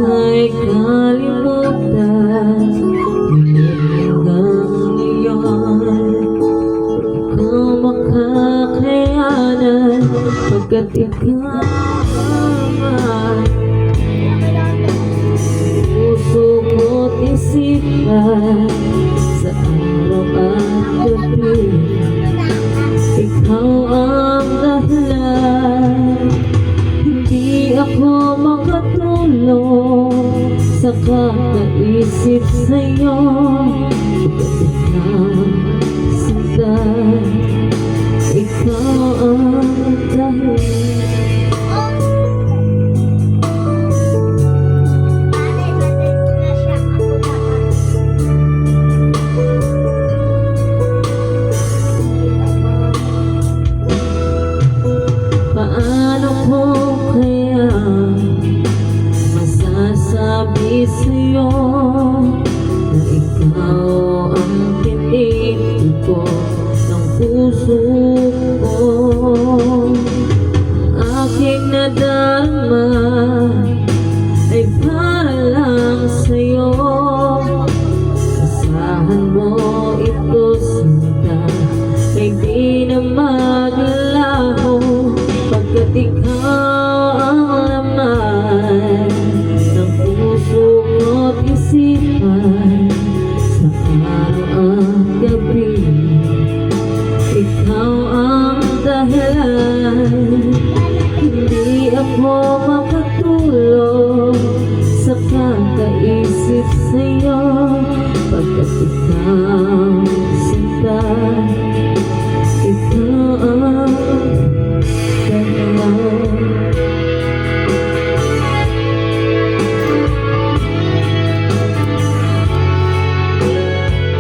sana'y kalimutan, ngunit hanggang ngayon di ko makakayanan, pagkat ikaw ang puso ko't isipan sa araw at gabi. Ikaw ang dahilan, hindi ako makatulog sa kakaisip sa'yo. Pagkat ikaw sindan, ikaw ang dahilan. Paano ko kaya masasabi sa'yo na ikaw ang pinili ko ng puso ko? Aking nadarama ay para lang sa'yo. Asahan mo ito sinta, ay di na maglalaho, pagkat ikaw ang laman ng puso ko't isipan sa araw at gabi. Ikaw ang dahilan, hindi ako makatulog sa kakaisip sa'yo, pagkat